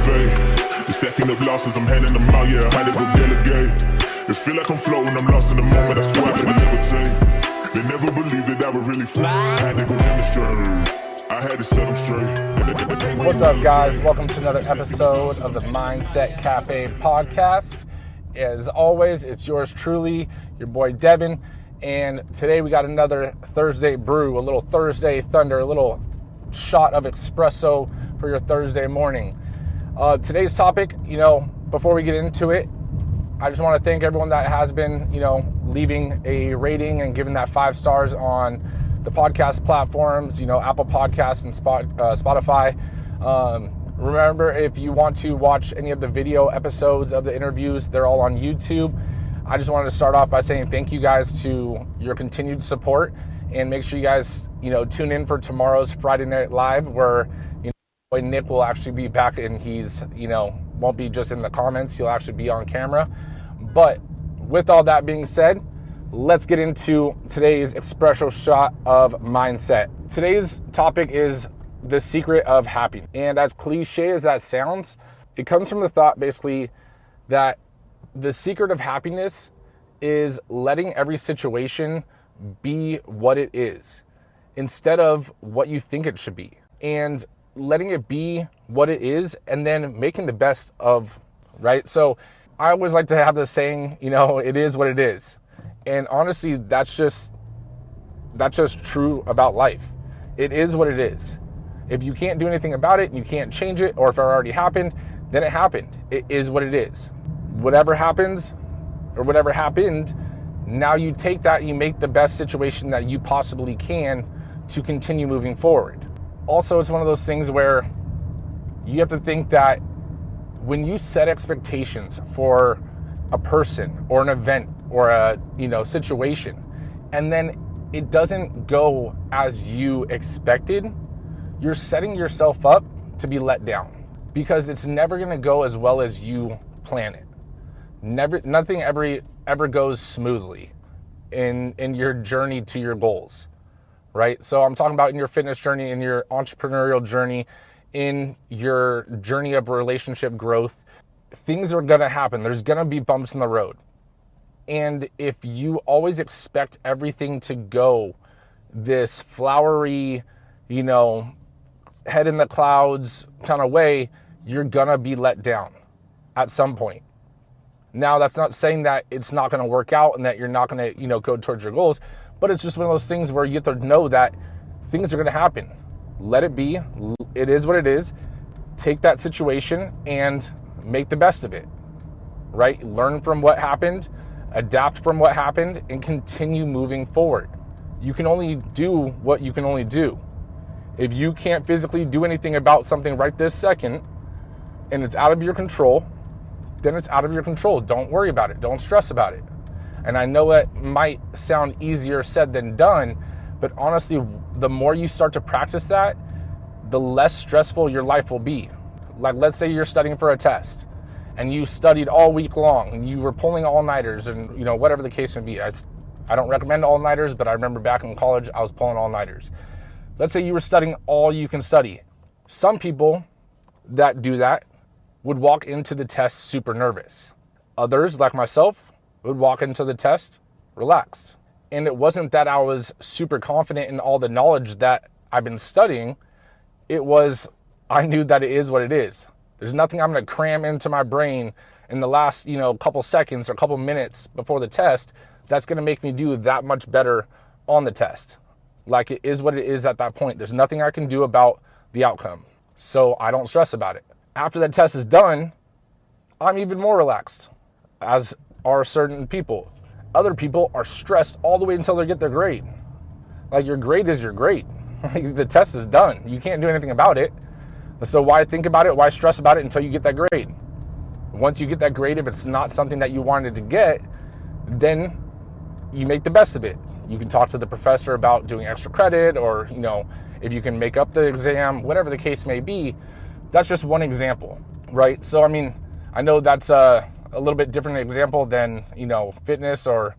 fade. You're stacking up losses, I'm handing them out, yeah, I had to go delegate. It feel like I'm floating, I'm lost in the moment, that's why I can levitate. They never believed that I would really fly, I had to go demonstrate. I had to set them straight. What's up, guys? Welcome to another episode of the Mindset Cafe podcast. As always, it's yours truly, your boy Devan. And today we got another Thursday brew, a little Thursday thunder, a little shot of espresso for your Thursday morning. Today's topic, before we get into it, I just want to thank everyone that has been, leaving a rating and giving that 5 stars on the podcast platforms, Apple Podcasts and Spotify. Remember, if you want to watch any of the video episodes of the interviews, they're all on YouTube. I just wanted to start off by saying thank you guys to your continued support, and make sure you guys, tune in for tomorrow's Friday Night Live, where, Nick will actually be back, and he's, won't be just in the comments, he'll actually be on camera. But with all that being said, let's get into today's espresso shot of mindset. Today's topic is the secret of happiness. And as cliche as that sounds, it comes from the thought basically that the secret of happiness is letting every situation be what it is instead of what you think it should be, and letting it be what it is and then making the best of, right? So I always like to have this saying, it is what it is. And honestly, that's just true about life. It is what it is. If you can't do anything about it and you can't change it, or if it already happened, then it happened. It is what it is. Whatever happens or whatever happened, now you take that, you make the best situation that you possibly can to continue moving forward. Also, it's one of those things where you have to think that when you set expectations for a person or an event or a situation, and then it doesn't go as you expected, you're setting yourself up to be let down, because it's never going to go as well as you plan it. Nothing ever goes smoothly in your journey to your goals, right? So I'm talking about in your fitness journey, in your entrepreneurial journey, in your journey of relationship growth. Things are going to happen. There's going to be bumps in the road. And if you always expect everything to go this flowery, head in the clouds kind of way, you're going to be let down at some point. Now, that's not saying that it's not going to work out and that you're not going to, go towards your goals, but it's just one of those things where you have to know that things are going to happen. Let it be. It is what it is. Take that situation and make the best of it, right? Learn from what happened, adapt from what happened, and continue moving forward. You can only do what you can only do. If you can't physically do anything about something right this second, and it's out of your control, then it's out of your control. Don't worry about it. Don't stress about it. And I know it might sound easier said than done, but honestly, the more you start to practice that, the less stressful your life will be. Like, let's say you're studying for a test and you studied all week long and you were pulling all-nighters and, whatever the case may be. I don't recommend all-nighters, but I remember back in college, I was pulling all-nighters. Let's say you were studying all you can study. Some people that do that would walk into the test super nervous. Others, like myself, would walk into the test relaxed. And it wasn't that I was super confident in all the knowledge that I've been studying. It was, I knew that it is what it is. There's nothing I'm going to cram into my brain in the last, couple seconds or couple minutes before the test that's going to make me do that much better on the test. Like, it is what it is at that point. There's nothing I can do about the outcome. So I don't stress about it. After that test is done, I'm even more relaxed, as are certain people. Other people are stressed all the way until they get their grade. Like, your grade is your grade. The test is done. You can't do anything about it. So why think about it? Why stress about it until you get that grade? Once you get that grade, if it's not something that you wanted to get, then you make the best of it. You can talk to the professor about doing extra credit, or, if you can make up the exam, whatever the case may be. That's just one example, right? So, I know that's a little bit different example than, fitness or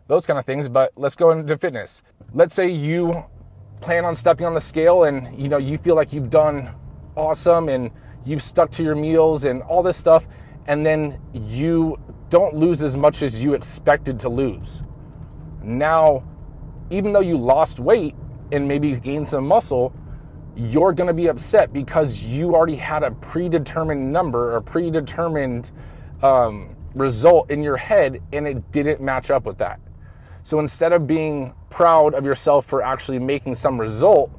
those kind of things, but let's go into fitness. Let's say you plan on stepping on the scale and, you feel like you've done awesome and you've stuck to your meals and all this stuff, and then you don't lose as much as you expected to lose. Now, even though you lost weight and maybe gained some muscle, you're going to be upset because you already had a predetermined number or predetermined result in your head, and it didn't match up with that. So instead of being proud of yourself for actually making some result,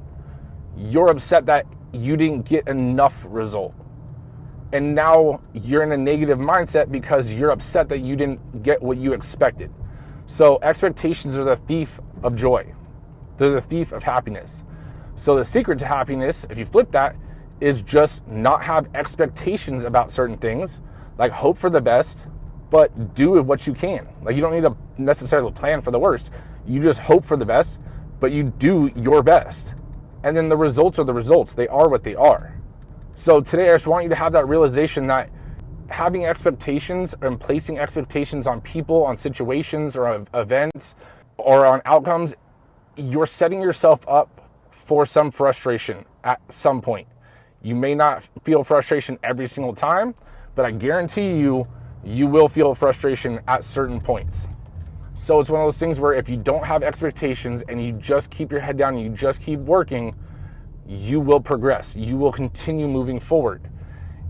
you're upset that you didn't get enough result. And now you're in a negative mindset because you're upset that you didn't get what you expected. So expectations are the thief of joy. They're the thief of happiness. So the secret to happiness, if you flip that, is just not have expectations about certain things, like hope for the best, but do what you can. Like, you don't need to necessarily plan for the worst. You just hope for the best, but you do your best. And then the results are the results. They are what they are. So today I just want you to have that realization that having expectations and placing expectations on people, on situations or events or on outcomes, you're setting yourself up for some frustration at some point. You may not feel frustration every single time, but I guarantee you, you will feel frustration at certain points. So it's one of those things where if you don't have expectations and you just keep your head down and you just keep working, you will progress. You will continue moving forward.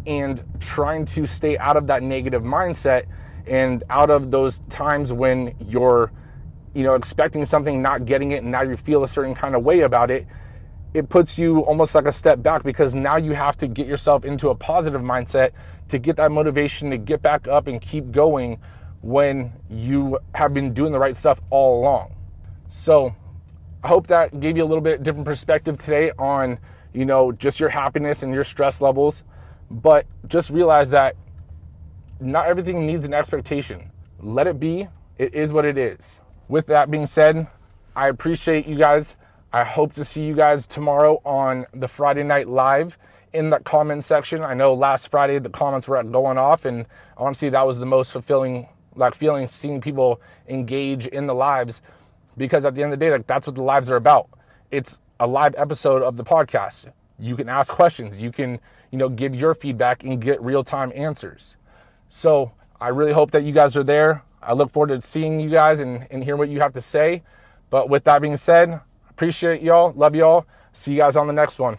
And trying to stay out of that negative mindset and out of those times when you're, expecting something, not getting it, and now you feel a certain kind of way about it, it puts you almost like a step back, because now you have to get yourself into a positive mindset to get that motivation to get back up and keep going when you have been doing the right stuff all along. So I hope that gave you a little bit different perspective today on, just your happiness and your stress levels. But just realize that not everything needs an expectation. Let it be. It is what it is. With that being said, I appreciate you guys. I hope to see you guys tomorrow on the Friday Night Live in the comment section. I know last Friday the comments were going off, and honestly that was the most fulfilling feeling, seeing people engage in the lives, because at the end of the day, that's what the lives are about. It's a live episode of the podcast. You can ask questions. You can, give your feedback and get real-time answers. So I really hope that you guys are there. I look forward to seeing you guys and hearing what you have to say. But with that being said, appreciate y'all. Love y'all. See you guys on the next one.